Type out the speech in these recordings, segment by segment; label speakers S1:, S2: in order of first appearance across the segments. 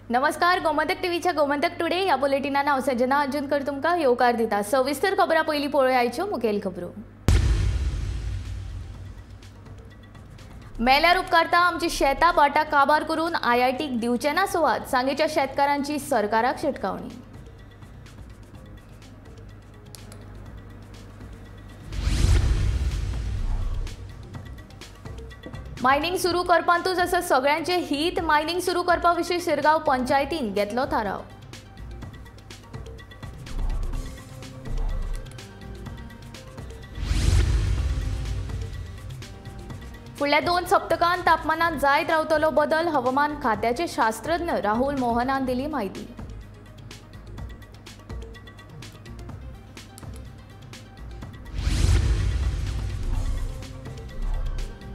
S1: नमस्कार. गोमंतक टीव्हीच्या गोमंतक टुडे ह्या बुलेटिनान हांव सजना अर्जुनकर तुमकां येवकार दिता. सविस्तर खबरां पयलीं पळोवया आयच्यो मुखेल खबरो. मेल्यार उपकारता आमची शेतां भाटां काबार करून IITक दिवचे ना सुवात, सांगेच्या शेतकारांची सरकाराक शिटकावणी. मायनिंग सुरू करपांतूच आसा सगळ्यांचे हित. मायनिंग सुरू करपा विशीं शिरगांव पंचायतीन घेतलो थाराव. फुडल्या 2 सप्तकांत तापमानात जायत रावतलो बदल, हवामान खात्याचे शास्त्रज्ञ राहुल मोहनान दिली माहिती.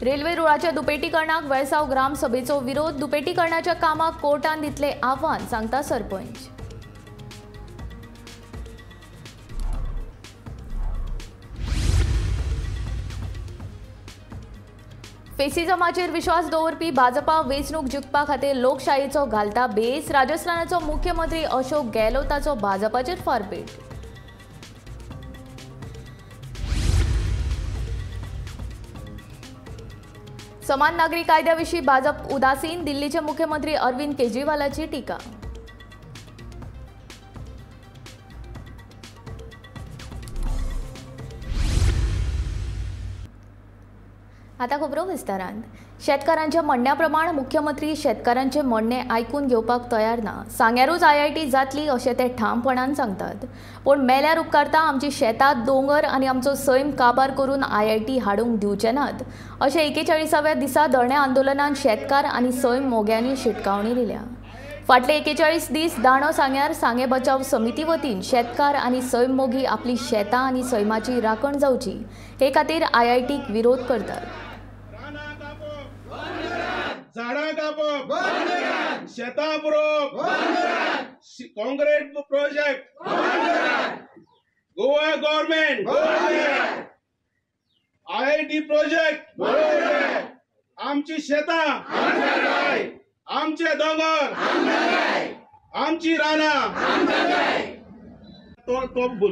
S1: रेल्वे रुळाच्या दुपेटीकरणाक वेळसाव ग्रामसभेचो विरोध. दुपेटीकरणाच्या कामाक कोर्टान दितले आव्हान, सांगता सरपंच. फेसिझमाचेर विश्वास दवरपी भाजपा वेंचणूक जिखपा खातीर लोकशायेचो घालता बेस. राजस्थानाचो मुख्यमंत्री अशोक गेहलोताचो भाजपाचेर फारपेट. समान नागरी कायद्याविशीं भाजप उदासीन. दिल्लीचे मुख्यमंत्री अरविंद केजरीवालाची टिका. आता खबरो विस्तारांत. शेतकारांच्या म्हणण्याप्रमाण मुख्यमंत्री शेतकारांचे म्हणणे आयकून घेवपाक तयार ना. सांग्यारूच IIT जातली अशें ते ठामपणान सांगतात. पूण मेल्यार उपकारता आमची शेतां दोंगर आनी आमचो सैम काबार करून IIT हाडूंक दिवचे नात अशें 41व्या दिसा धरणे आंदोलनात शेतकार आनी सैम मोग्यांनी शिटकावणी दिल्या. फाटले 41 दीस दांडो सांग्यार सांगे बचाव समिती वतीन शेतकार आनी सैम मोगी आपली शेतां आनी सैमाची राखण जावची हे खातीर IITक विरोध करतात.
S2: झाडां कापप बंद करा, शेतां पुरोवप बंद करा, काँक्रीट प्रोजेक्ट बंद करा, गोवा गव्हर्नमेंट बंद करा, IIT प्रोजेक्ट बंद करा, आमची शेतां आमची, आमचे दोंगर आमची, आमची रानां. तो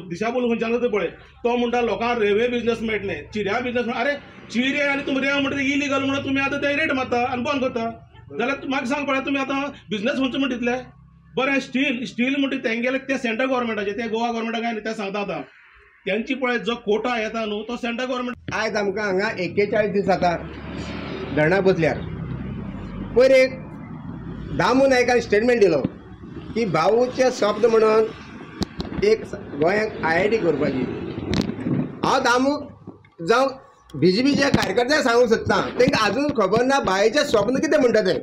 S2: दिशाभूल खंयच्यान पळय तो म्हणटा लोकांक रेल्वे बिझनेस मेळटले, चिऱ्या बिझनेस. अरे चिरे आनी तुमी रेंव म्हणटा इलिगल म्हणून तुमी आतां ते रेट मारता आनी बंद करता जाल्यार म्हाका सांग पळय तुमी आतां बिझनेस खंयचो म्हणटा दितले. बरें स्टील म्हणटा तेंगेले ते सेंट्रल गव्हर्मेंटाचे, ते गोवा गव्हर्मेंटाक काय ते सांगता आतां त्यांची पळय जो कोटा येता न्हू तो सेंट्रल गव्हर्मेंट.
S3: आयज आमकां हांगा 41 दीस जाता धरणां बसल्यार. पयर एक दामू नायकान स्टेटमेंट दिलो की भाऊचे स्वप्न म्हणून एक गोंयांत IIT करपाची. हांव दामूक जावं BJPच्या कार्यकर्त्यांक सांगूंक सोदता तांकां आजून खबर ना बायेचें स्वप्न कितें म्हणटा तें.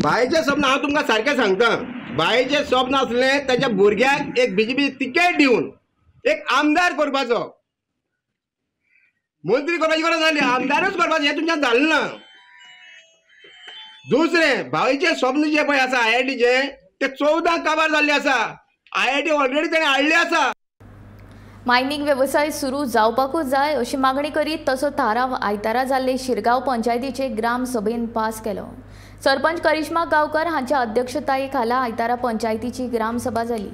S3: बायेचें स्वप्न हांव तुमकां सारकें सांगता. बायेचें स्वप्न आसलें ताच्या भुरग्याक एक BJP तिकेट दिवन एक आमदार करपाचो. मंत्री करपाची गरज नासली, आमदारूच करपाचें. हें तुमच्यान जालें ना. दुसरें बायेचें स्वप्न जें पळय आसा IITचें तें 14 काबार जाल्लें आसा. IIT ऑलरेडी ताणें हाडली आसा.
S1: मायनिंग वेवसाय सुरू जावपाकूच जाय अशी मागणी करीत तसो थाराव आयतारा जाल्ले शिरगांव पंचायतीचे ग्रामसभेन पास केलो. सरपंच करिश्मा गांवकर हांच्या अध्यक्षताये खाला आयतारा पंचायतीची ग्रामसभा जाली.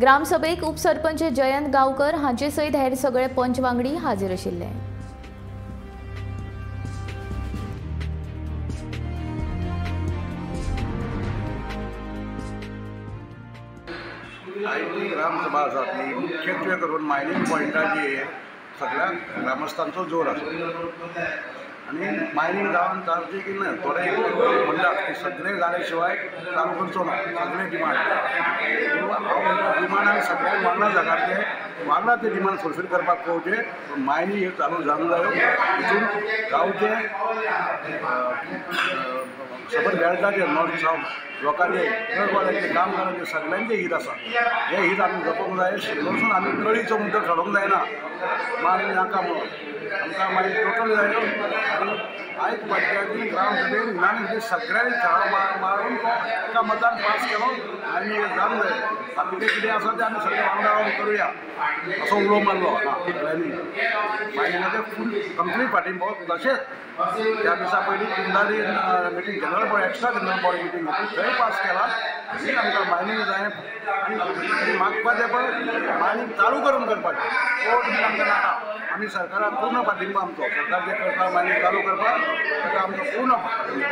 S1: ग्रामसभेक उपसरपंच जयंत गांवकर हांचे सयत हेर सगळे पंच वांगडी हाजीर आशिल्ले.
S4: आयची ग्रामसभा आसा ती मुख्यत्वे करून मायनिंग पॉयंटाचेर सगळ्या ग्रामस्थांचो जोर आसा. आनी मायनिंग जावन जावची की ना थोडे म्हणटात की सगळे जाले शिवाय चालू करचो ना, सगळे डिमांड. हांव म्हणटा डिमांडाक सगळ्यांक वांगडा जागाचे वांगडा ते डिमांड फुलफील करपाक पळोवचे. मायनिंग हे चालू जावंक जायो. हितून गांवचे सबर बेळटाचे नॉर्थ सावथ लोकांचे ट्रकवाल्यांचे कामगारांचे सगळ्यांचे हित आसा. हे हित आमी जपोवंक जाय. शिरगांवसून आमी कळीचो मुद्दो काडूंक जायना. मागीर नाका म्हणून आमकां मागीर टोटल जाय. आयज पंचायती ग्रामसभेन विधानसभेत सगळ्यांनी ठराव मारून तो एका मतान पास केलो आनी जाल्ले बाकी कितें आसा तें आमी सगळे वांगडा करूया असो उलो मारलो मायनिंगाचे फूल कंप्लीट पाठिंबो तशेंच त्या दिसा पयलीं कुंडारी meeting general body extra general body meeting घेतली थंय पास केला आनी आमकां मायनिंग जाय आनी मागपाचें पण मायनिंग चालू करून करपाचें कोर्ट बी आमकां नाका आमी सरकाराक पूर्ण पाठिंबो आमचो सरकार जे करता मायनिंग चालू करपाक ताका आमचो पूर्ण पाठिंबो.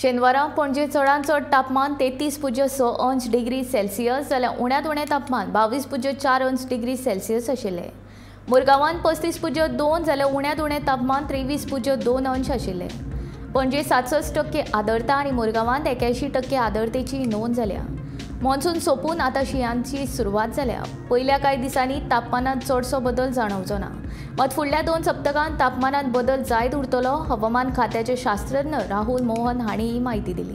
S1: शेनवारा पणजे चडांत चड तापमान 33.6 अंश डिग्री सेल्सियस जाल्यार उण्यांत उणें तापमान 22.4 अंश डिग्री सेल्सियस आशिल्लें. मुरगांवांत 35.2 जाल्यार उण्यांत उणें तापमान 23.2 अंश आशिल्लें. पणजे 67% आर्द्रता आनी मुरगांवांत 81% आर्द्रतेची नोंद जाल्या. मॉन्सून सोंपून आतां शिंयाची सुरवात जाल्या. पयल्या कांय दिसांनी तापमानांत चडसो बदल जाणवचो ना, मात फुडल्या 2 सप्तकांत तापमानांत बदल जायत उरतलो हवामान खात्याचे शास्त्रज्ञ राहुल मोहन हांणी ही म्हायती दिली.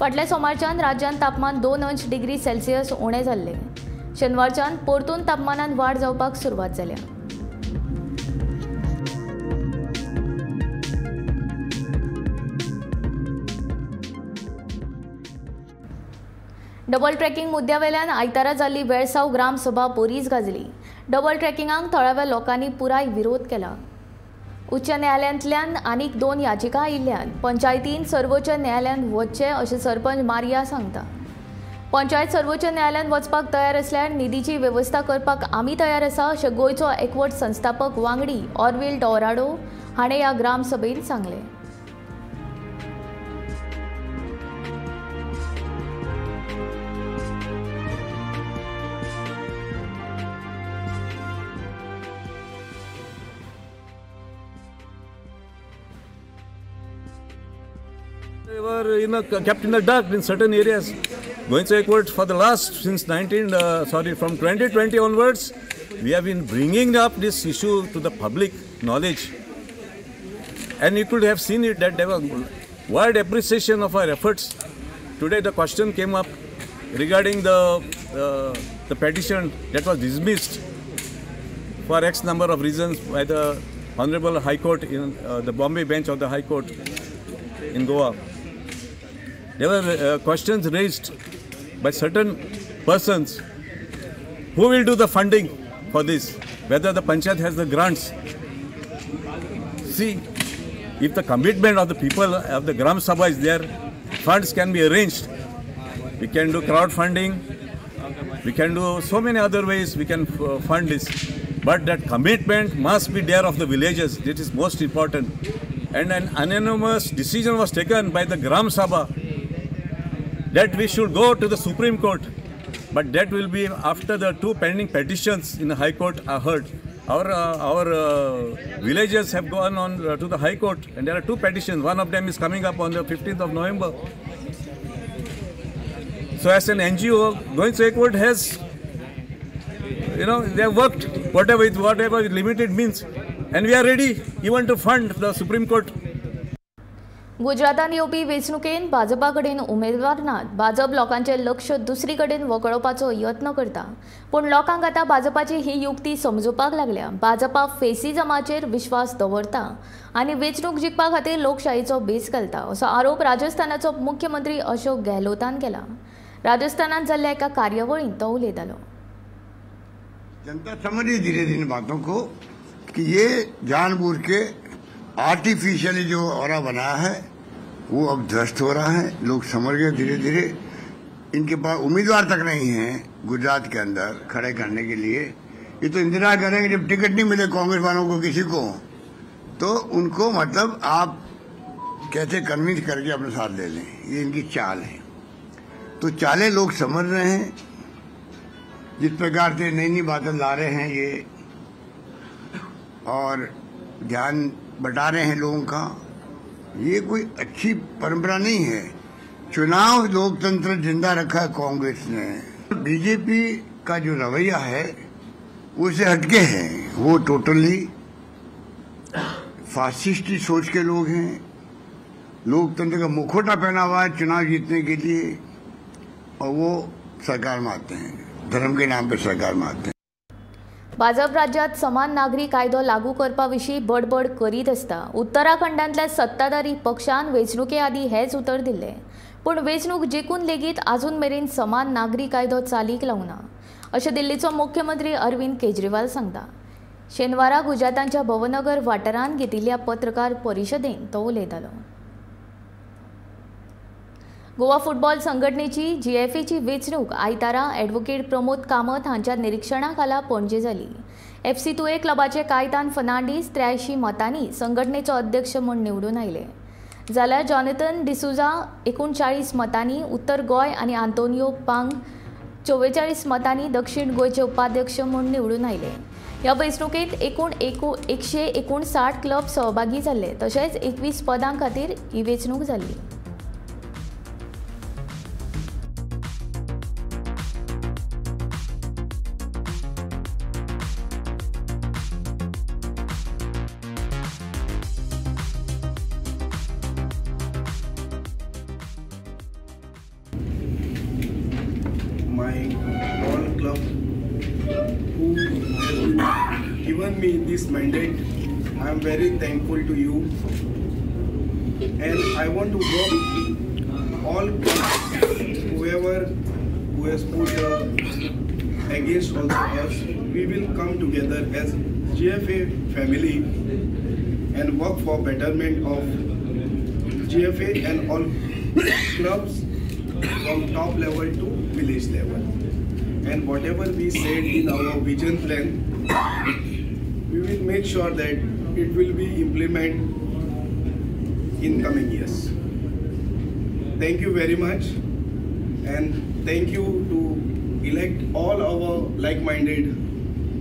S1: फाटल्या सोमारच्यान राज्यांत तापमान 2 अंश डिग्री सेल्सियस उणें जाल्लें. शेनवारच्यान परतून तापमानांत वाड जावपाक सुरवात जाल्या. डबल ट्रॅकिंग मुद्द्यावेल्यान आयतारा जाल्ली वेळसाव ग्रामसभा बरीच गाजली. डबल ट्रॅकिंगाक थळाव्या लोकांनी पुराय विरोध केला. उच्च न्यायालयांतल्यान आनीक 2 याचिका आयिल्ल्यान पंचायतीन सर्वोच्च न्यायालयांत वचचें अशें सरपंच मारिया सांगता. पंचायत सर्वोच्च न्यायालयांत वचपाक तयार असल्यार निधीची वेवस्था करपाक आमी तयार आसा अशें गोंयचो एकवट संस्थापक वांगडी ऑरविल डोराडो हाणें ह्या ग्रामसभेंत सांगलें.
S5: They were kept in the dark in certain areas. Goincha Ekvot for the last since from 2020 onwards, we have been bringing up this issue to the public knowledge, and you could have seen it that there was wide appreciation of our efforts. Today the question came up regarding the petition that was dismissed for X number of reasons by the Honorable High Court in the Bombay bench of the High Court in Goa. There were questions raised by certain persons who will do the funding for this, whether the panchayat has the grants. See, if the commitment of the people of the Gram Sabha is there, funds can be arranged. We can do crowdfunding, we can do so many other ways we can fund this. But that commitment must be there of the villages. It is most important. And an unanimous decision was taken by the Gram Sabha that we should go to the Supreme Court, but that will be after the 2 pending petitions in the High Court are heard. Our villages have gone on to the High Court, and there are 2 petitions. One of them is coming up on the 15th of November. So as an NGO, Goincha Ekvot has, they have worked whatever limited means, and we are ready even to fund the Supreme Court.
S1: गुजरातांत येवपी वेंचणुकेन भाजपा कडेन उमेदवार नात. भाजप लोकांचें लक्ष दुसरी कडेन वगळोवपाचो यत्न करता, पूण लोकांक आतां भाजपाची ही युक्ती समजुपाक लागल्या. भाजपा फेसिझमाचेर विश्वास दवरता आनी वेंचणूक जिखपा खातीर लोकशायेचो बेस घालता, असो आरोप राजस्थानाचो मुख्यमंत्री अशोक गेहलोतान केला. राजस्थानांत जाल्ल्या एका कार्यावळींत तो उलयतालो.
S6: जनता समझ रही धीरे धीरे बातों को कि ये जानबूझ के आर्टिफिशियली जो ऑरा बनाया है वो अब ध्वस्त हो रहा है. लोग समझ गए धीरे धीरे. इनके पास उम्मीदवार तक नहीं है गुजरात के अंदर खड़े करने के लिए. ये तो इंतजार करेंगे जब टिकट नहीं मिले कांग्रेस वालों को किसी को, तो उनको मतलब आप कैसे कन्विंस करके अपने साथ ले लें. ये इनकी चाल है. तो चालें लोग समझ रहे हैं. जिस प्रकार से नई नई बातें ला रहे हैं ये और ध्यान बटा रहे हैं लोगों का, ये कोई अच्छी परंपरा नहीं है. चुनाव लोकतंत्र जिंदा रखा है कांग्रेस ने. बीजेपी का जो रवैया है उससे हटके है. वो टोटली फासिस्टी सोच के लोग हैं. लोकतंत्र का मुखौटा पहना हुआ है चुनाव जीतने के लिए, और वो सरकार में आते हैं, धर्म के नाम पे सरकार में आते हैं.
S1: भाजप राज्यात समान नागरी कायदो लागू करपा विशीं बडबड करीत आसता उत्तराखंडांतल्या सत्ताधारी पक्षान वेंचणुके आदीं हेच उतर दिल्लें, पूण वेंचणूक जिखून लेगीत आजून मेरेन समान नागरी कायदो चालीक लावना अशें दिल्लीचो मुख्यमंत्री अरविंद केजरीवाल सांगता. शेनवारा गुजरातांच्या भवनगर वाठारांत घेतिल्ल्या पत्रकार परिशदेंत तो उलयतालो. गोवा फुटबॉल संघटनेची GFAची वेंचणूक आयतारा ॲडव्होकेट प्रमोद कामत हांच्या निरीक्षणा खाला पणजे जाली. FC2A क्लबाचे कायतान फर्नांडीस 83 मतांनी संघटनेचो अध्यक्ष म्हूण निवडून आयले, जाल्यार जॉनथन डिसुजा 39 मतांनी उत्तर गोंय आनी आंतोनियो पांग 44 मतांनी दक्षिण गोंयचे उपाध्यक्ष म्हूण निवडून आयले. ह्या वेंचणुकेंत एकूण 159 क्लब सहभागी जाल्ले, तशेंच 21 पदां खातीर ही वेंचणूक जाल्ली.
S7: My all club who has given me this mandate, I am very thankful to you, and I want to work all clubs, whoever who has put against also us, we will come together as GFA family and work for betterment of GFA and all clubs from top level to village level. And whatever we said in our vision plan, we will make sure that it will be implemented in coming years. Thank you very much, and thank you to elect all our like-minded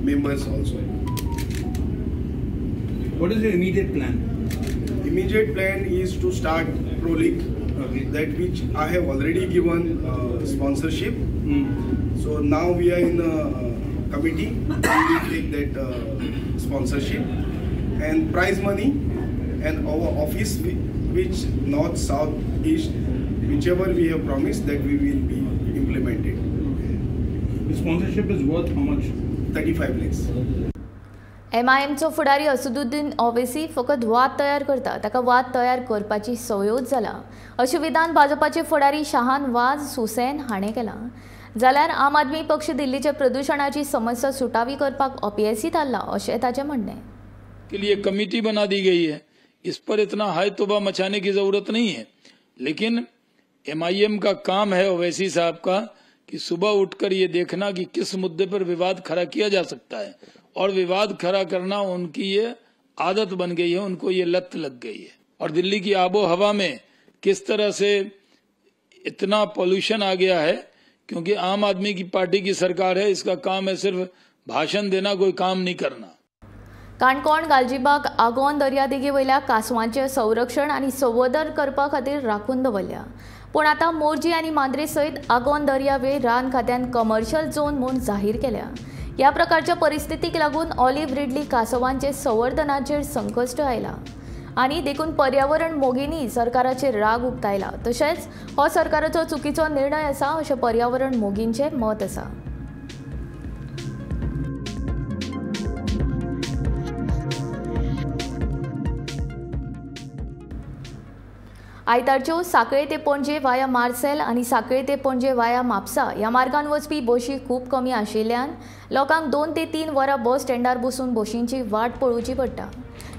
S7: members also.
S8: What is the immediate plan?
S7: Immediate plan is to start Pro League.
S8: Okay.
S7: That which I have already given sponsorship. So now we are in a committee. We will take that sponsorship and prize money, and our office, which north, south, east, whichever we have promised, that we will be implemented.
S8: The sponsorship is worth how much?
S7: 35 lakhs.
S1: MIMचो फुडारी असदुद्दीन ओवैसी फकत वाद तयार करता, ताका वाद तयार करपाची संवयूच जाला अशें विधान भाजपाचे फुडारी शाहनवाज हुसैन हाणें केलां. जाल्यार आम आदमी पक्ष दिल्लीचे प्रदूषणाची समस्या सुटावी करपाक अपेसीत आसला अशें ताचें म्हणणें.
S9: के लिए कमेटी बना दी गई है, इस पर इतना हाय तौबा मचाने की जरूरत नहीं है, लेकिन MIM का काम है ओवैसी साहब का कि सुबह उठकर ये देखना कि किस मुद्दे पर विवाद खड़ा किया जा सकता है, और विवाद खड़ा करना उनकी ये आदत बन गई है, उनको ये लत लग गई है. और दिल्ली की आबो हवा में किस तरह से इतना पॉल्यूशन आ गया है, क्योंकि आम आदमी की पार्टी की सरकार है, इसका काम है सिर्फ भाषण देना, कोई काम नहीं करना.
S1: काणकोण गालजीबाग आगोंद दर्यादेगे वयल्या कासवांचे संरक्षण आनी संवर्धन करपा खातीर राखून दवरल्या, पूण आतां मोरजी आनी मांद्रे सयत आगोंद दर्यावेळ रान खात्यान कमर्शियल झोन म्हूण जाहीर केल्या. ह्या प्रकारच्या परिस्थितीक लागून ऑलिव्ह रिडली कासवांचे संवर्धनाचेर संकश्ट आयला आनी देखून पर्यावरण मोगींनी सरकाराचेर राग उक्तायला. तशेंच हो सरकाराचो चुकीचो निर्णय आसा अशें पर्यावरण मोगींचें मत आसा. आयतारच्यो सांखळे ते पणजे वाया मार्सेल आनी सांखळे ते पणजे वाया म्हापसा ह्या मार्गान वचपी बशी खूब कमी आशिल्ल्यान लोकांक 2 ते 3 वरां बस स्टँडार बसून बशींची वाट पळोवची पडटा.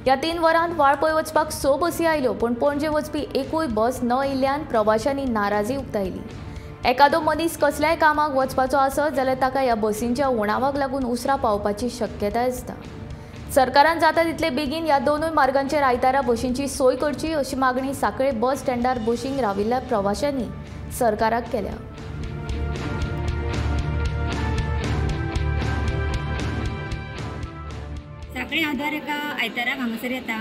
S1: ह्या 3 वरांत वाळपय वचपाक 6 बसी आयल्यो, पूण पणजे वचपी एकूय बस न येयल्ल्यान प्रवाशांनी नाराजी उक्तायली. एखादो मनीस कसल्याय कामाक वचपाचो आसत जाल्यार ताका ह्या बसींच्या उणावाक लागून उसरा पावपाची शक्यताय आसता. सरकारान जाता तितले बेगीन ह्या 2 मार्गांचेर आयतारा बशींची सोय करची अशी मागणी सांखळे बस स्टँडार बशींक राविल्ल्या प्रवाशांनी सरकाराक केल्या.
S10: सांखळे हांव दर एका आयताराक हांगासर येता.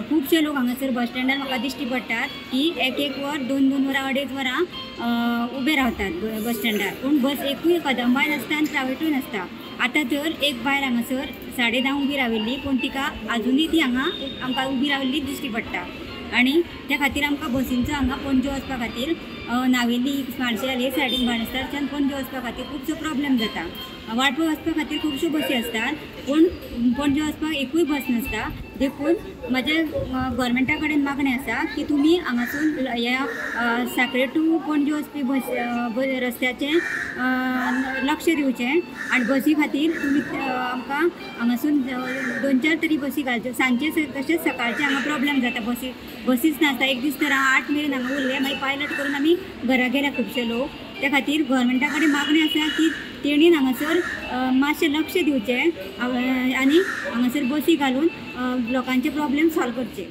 S10: खुबशे लोक हांगासर बस स्टँडार म्हाका दिश्टी पडटात की एक वर 2 वरां 2.5 वरां उबे रावतात बस स्टँडार, पूण बस एकूय कदंबाय नासता आनी प्रायवेटूय नासता. आतां तर एक बायल हांगासर 10:30 उबी राविल्ली, पूण तिका आजुनूय ती हांगा आमकां उबी राविल्ली दिश्टी पडटा. आनी त्या खातीर आमकां बसींचो हांगा पणजे वचपा खातीर नावेली मार्शल हे सायडीन बाणस्तारच्यान पणजे वचपा खातीर खुबसो प्रॉब्लेम जाता. वाटपा वचपा खातीर खुबश्यो बसी असतात पूण पणजे वचपाक एकूय बस नासता. देखून म्हज्या गोवोरमेंटा कडेन मागणी आसा की तुमी हांगासून ह्या सांखळे टू पणजे वचपी रस्त्याचें लक्ष दिवचें आनी बसी खातीर तुमी आमकां हांगासून 2-4 तरी बसी घालच्यो. सांजचे तशेंच सकाळचे हांगा प्रॉब्लेम जाता. बसीच नासता. एक दीस तर 8 मेरेन हांगा उरले, मागीर पायलट करून आमी घरा गेल्या खुबशे लोक. त्या खातीर गोवोरमेंटा कडेन मागणी आसा की तेणीन हांगासर मातशें लक्ष दिवचें आनी हांगासर बसी घालून लोकांचे प्रॉब्लेम सॉल्व करचे.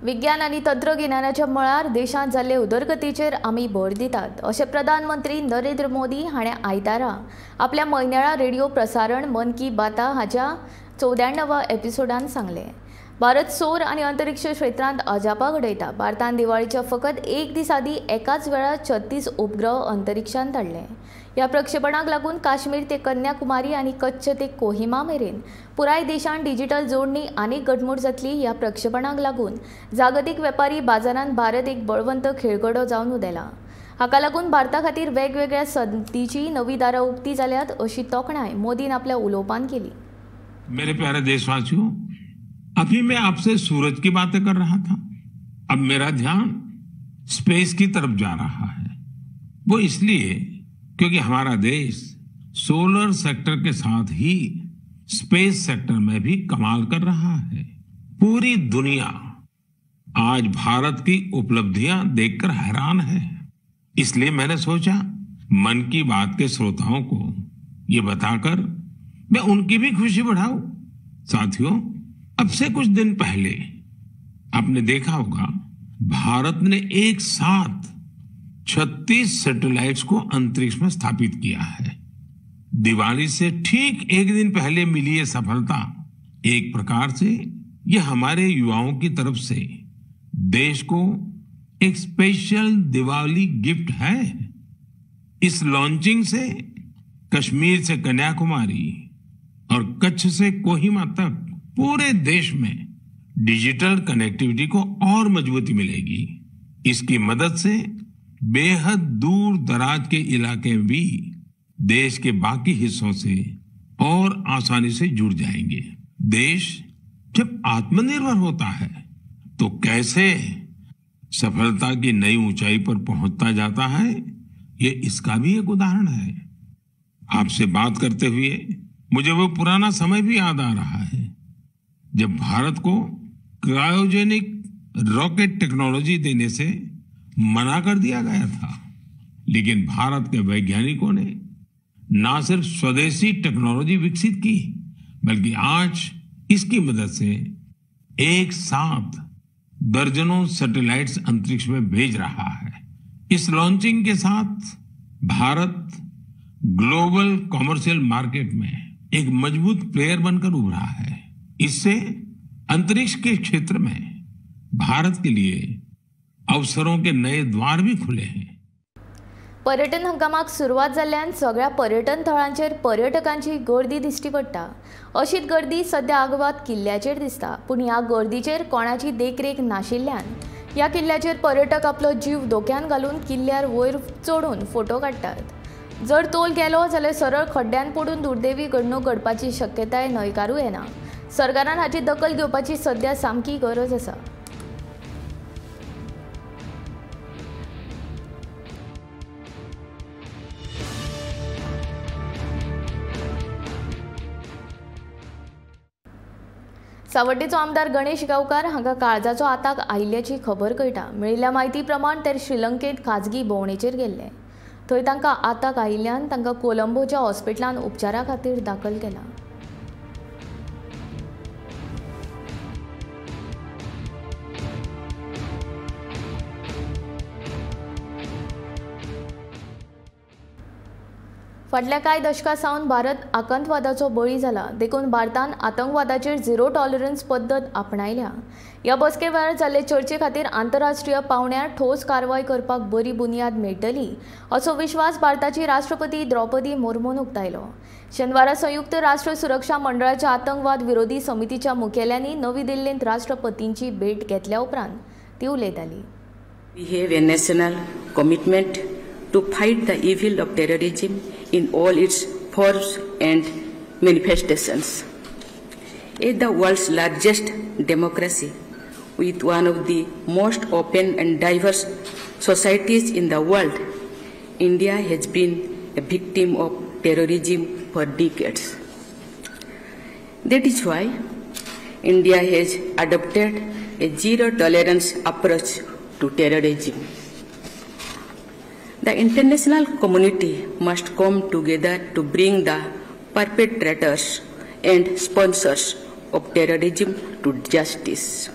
S1: विज्ञान आनी तंत्रगिन्यानाच्या मळार देशांत जाल्ले उदरगतीचेर आमी भर दितात अशें प्रधानमंत्री नरेंद्र मोदी हाणें आयतारा आपल्या म्हयन्याळा रेडिओ प्रसारण मन की बाता हाच्या 94व्या एपिसोडांत सांगलें. भारत सौर आनी अंतरिक्ष क्षेत्रांत अजापां घडयता. भारतान दिवाळीच्या फकत एक दीस आदीं एकाच वेळार 36 उपग्रह अंतरिक्षांत धाडले. ह्या प्रक्षेपणाक लागून काश्मीर ते कन्याकुमारी आनी कच्छ ते कोहिमा मेरेन पुराय देशांत डिजिटल जोडणी आनीक घटमूट जातली. ह्या प्रक्षेपणाक लागून जागतीक वेपारी बाजारांत भारत एक बळवंत खेळगडो जावन उदेला. हाका लागून भारता खातीर वेगवेगळ्या संदींची नवी दारां उक्ती जाल्यात अशी तोखणाय मोदीन आपल्या उलोवपांत केली.
S11: मेरे प्यारे देशवासियों, अभी मैं आपसे सूरज की बातें कर रहा था. अब मेरा ध्यान स्पेस की तरफ जा रहा है. वो इसलिए क्योंकि हमारा देश सोलर सेक्टर के साथ ही स्पेस सेक्टर में भी कमाल कर रहा है. पूरी दुनिया आज भारत की उपलब्धियां देखकर हैरान है. इसलिए मैंने सोचा मन की बात के श्रोताओं को ये बताकर मैं उनकी भी खुशी बढ़ाऊं. साथियों, अब से कुछ दिन पहले आपने देखा होगा भारत ने एक साथ 36 सैटेलाइट्स को अंतरिक्ष में स्थापित किया है. दिवाली से ठीक एक दिन पहले मिली ये सफलता एक प्रकार से ये हमारे युवाओं की तरफ से देश को एक स्पेशल दिवाली गिफ्ट है. इस लॉन्चिंग से कश्मीर से कन्याकुमारी और कच्छ से कोहिमा तक पूरे देश में डिजिटल कनेक्टिविटी को और मजबूती मिलेगी. इसकी मदद से बेहद दूर दराज के इलाके भी देश के बाकी हिस्सों से और आसानी से जुड़ जाएंगे. देश जब आत्मनिर्भर होता है तो कैसे सफलता की नई ऊंचाई पर पहुंचता जाता है, ये इसका भी एक उदाहरण है. आपसे बात करते हुए मुझे वो पुराना समय भी याद आ रहा है जब भारत को क्रायोजेनिक रॉकेट टेक्नोलॉजी देने से मना कर दिया गया था. लेकिन भारत के वैज्ञानिकों ने ना सिर्फ स्वदेशी टेक्नोलॉजी विकसित की बल्कि आज इसकी मदद से एक साथ दर्जनों सैटेलाइट्स अंतरिक्ष में भेज रहा है. इस लॉन्चिंग के साथ भारत ग्लोबल कॉमर्शियल मार्केट में एक मजबूत प्लेयर बनकर उभरा है. इससे अंतरिक्ष के क्षेत्र में भारत के लिए अवसरों के नए द्वार भी खुले हैं.
S1: पर्यटन हंगामाक सुरवात जाल्ल्यान सगळ्या पर्यटन थळांचेर पर्यटकांची गर्दी दिश्टी पडटा. अशीच गर्दी सध्या आग्वाद किल्ल्याचेर दिसता. पूण ह्या गर्दीचेर कोणाची देखरेख नाशिल्ल्यान ह्या किल्ल्याचेर पर्यटक आपलो जीव धोक्यान घालून किल्ल्यार वयर चडून फोटो काडटात. जर तोल गेलो जाल्यार सरळ खड्ड्यान पडून दुर्दैवी घडणूक घडपाची शक्यताय न्हयकारूं येना. सरकारान हाची दखल घेवपाची सध्या सामकी गरज आसा. सावड्डेचो आमदार गणेश गांवकार हांकां काळजाचो आताक आयिल्ल्याची खबर कळटा. मेळिल्ल्या म्हायती प्रमाण ते श्रीलंकेंत खाजगी भोंवडेचेर गेल्ले. थंय तांकां आताक आयिल्ल्यान तांकां कोलंबोच्या हॉस्पिटलांत उपचारा खातीर दाखल केला. फाटल्या कांय दशकां सावन भारत आतंकवादाचो बळी जाला. देखून भारतान आतंकवादाचेर झिरो टॉलरन्स पद्दत आपणायल्या. ह्या बसके वेळार जाल्ले चर्चे खातीर आंतरराष्ट्रीय पावंड्यार ठोस कारवाय करपाक बरी बुनियाद मेळटली असो विश्वास भारताची राष्ट्रपती द्रौपदी मुर्मून उक्तायलो. शेनवारा संयुक्त राष्ट्र सुरक्षा मंडळाच्या आतंकवाद विरोधी समितीच्या मुखेल्यांनी नवी दिल्लींत राष्ट्रपतींची भेट घेतल्या उपरांत ती उलयताली.
S12: We have a national commitment to fight the evil of terrorism in all its forms and manifestations. As the world's largest democracy, with one of the most open and diverse societies in the world, India has been a victim of terrorism for decades. That is why India has adopted a zero-tolerance approach to terrorism. The international community must come together to bring the perpetrators and sponsors of terrorism to justice.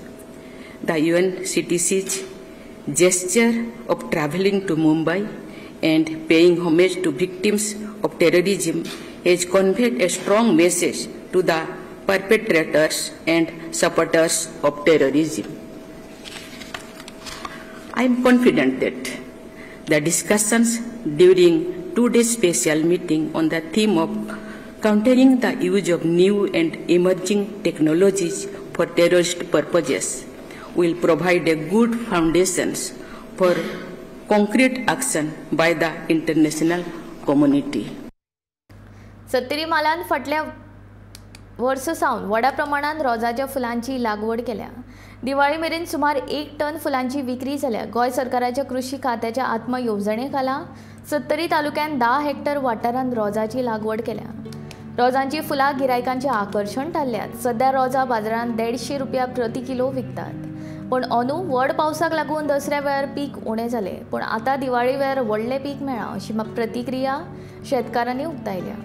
S12: The UNCTC's gesture of traveling to Mumbai and paying homage to victims of terrorism has conveyed a strong message to the perpetrators and supporters of terrorism. I am confident that the discussions during today's special meeting on the theme of countering the use of new and emerging technologies for terrorist purposes will provide a good foundations for concrete action by the international community.
S1: Sattari Malan फाटल्या verse सावन व्हडा प्रमाणात रोजाच्या फुलांची लागवड केल्या. दिवाळी मेरेन सुमार 1 ton फुलांची विक्री जाल्या. गोय सरकाराच्या कृषी खात्याच्या आत्म येवजणे खाला सत्तरी तालुक्यात 10 हेक्टर वाठारांत रोजाची लागवड केल्या. रोजांची फुलां गिरायकांचे आकर्षण थारल्यात. सध्या रोजा बाजारांत 150 रुपया प्रति किलो विकतात. पण अंदू व्हड पावसाक लागून दसऱ्या वेळार पीक उणें जालें. पण आतां दिवाळी वेळार व्हडलें पीक मेळ्ळां अशी प्रतिक्रिया शेतकारांनी उक्तायल्या.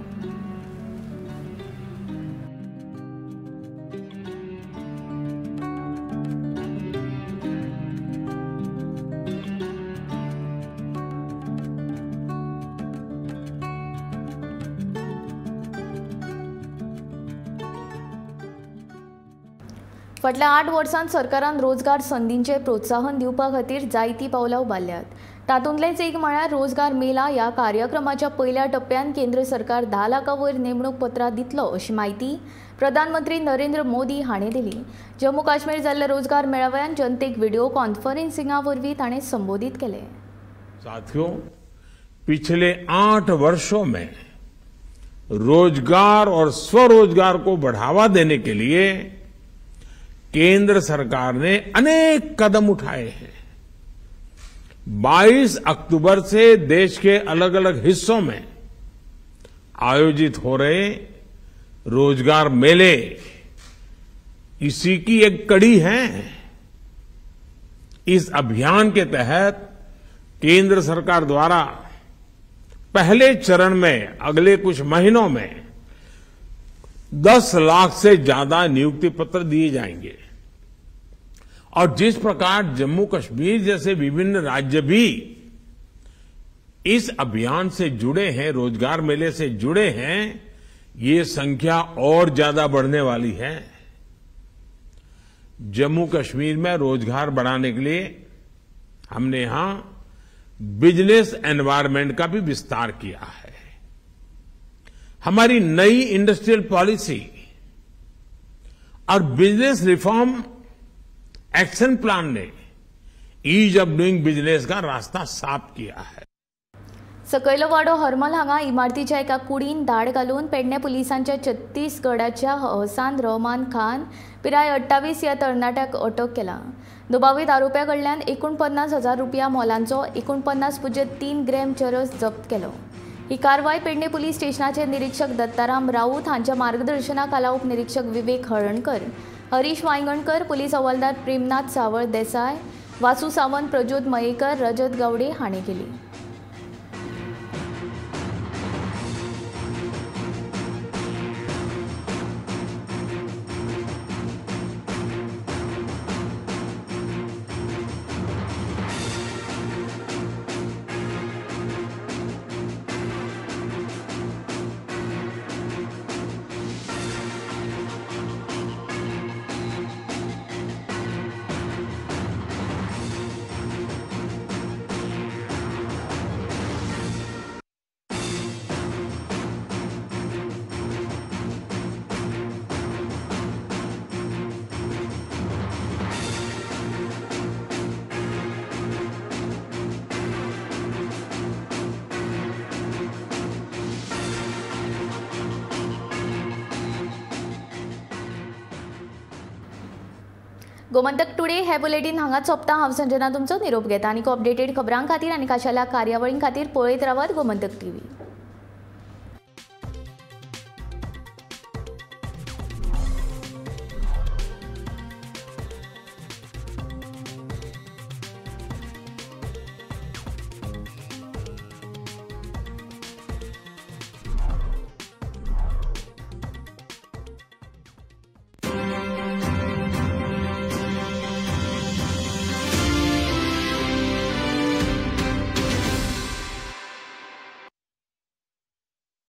S1: फाटल्या 8 वर्सांत सरकारान रोजगार संधींचे प्रोत्साहन दिवपा खातीर जायती पावलां उबारल्यात. तातूंतलेंच एक म्हळ्यार रोजगार मेला ह्या कार्यक्रमाच्या पयल्या टप्प्यान केंद्र सरकार 10 लाखां वयर नेमणूक पत्रां दितलो अशी माहिती प्रधानमंत्री नरेंद्र मोदी हाणें दिली. जम्मू काश्मीर जाल्ल्या रोजगार मेळाव्यान जनतेक व्हिडिओ कॉन्फरन्सिंगा वरवीं ताणें संबोधित केलें.
S11: साथियों, पिछले 8 वर्षों में रोजगार और स्वरोजगार को बढ़ावा देने के लिए केंद्र सरकार ने अनेक कदम उठाए हैं. 22 अक्टूबर से देश के अलग अलग हिस्सों में आयोजित हो रहे रोजगार मेले इसी की एक कड़ी है. इस अभियान के तहत केंद्र सरकार द्वारा पहले चरण में अगले कुछ महीनों में 10 लाख से ज्यादा नियुक्ति पत्र दिए जाएंगे. और जिस प्रकार जम्मू कश्मीर जैसे विभिन्न राज्य भी इस अभियान से जुड़े हैं, रोजगार मेले से जुड़े हैं, ये संख्या और ज्यादा बढ़ने वाली है. जम्मू कश्मीर में रोजगार बढ़ाने के लिए हमने यहां बिजनेस एनवायरनमेंट का भी विस्तार किया है. हमारी नई इंडस्ट्रियल पॉलिसी और बिजनेस रिफॉर्म एक्शन प्लान ने ईज ऑफ डूइंग बिजनेस का रास्ता साफ किया है.
S1: सकयलो वाडो हरमल हांगा इमारतीच्या एका कुडीन धाड घालून पेडणे पुलिसांच्या छत्तीसगडाच्या हसन रहमान खान पिराय 28 ह्या तरणाट्याक अटक केला. दुबावीत आरोप्या कडल्यान 49,000 रुपया मोलांचो 49.3 ग्रॅम चरस जप्त केलो. ही कारवाय पेडणे पुलीस स्टेशनाचे निरीक्षक दत्ताराम राऊत हांच्या मार्गदर्शनाखाला उपनिरीक्षक विवेक हळणकर, हरीश वांयगणकर, पुलीस हवालदार प्रेमनाथ सावळ देसाय, वासू सावंत, प्रज्योत मयेकर, रजत गावडे हांणी केली. गोमंतक टुडे हे बुलेटीन हांगाच सोंपता। हांव संजना तुमचो निरोप घेता। आनी अपडेटेड खबरां खातीर आनी खाशेल्या कार्यावळीं खातीर पळयत रावात गोमंतक टीव्ही।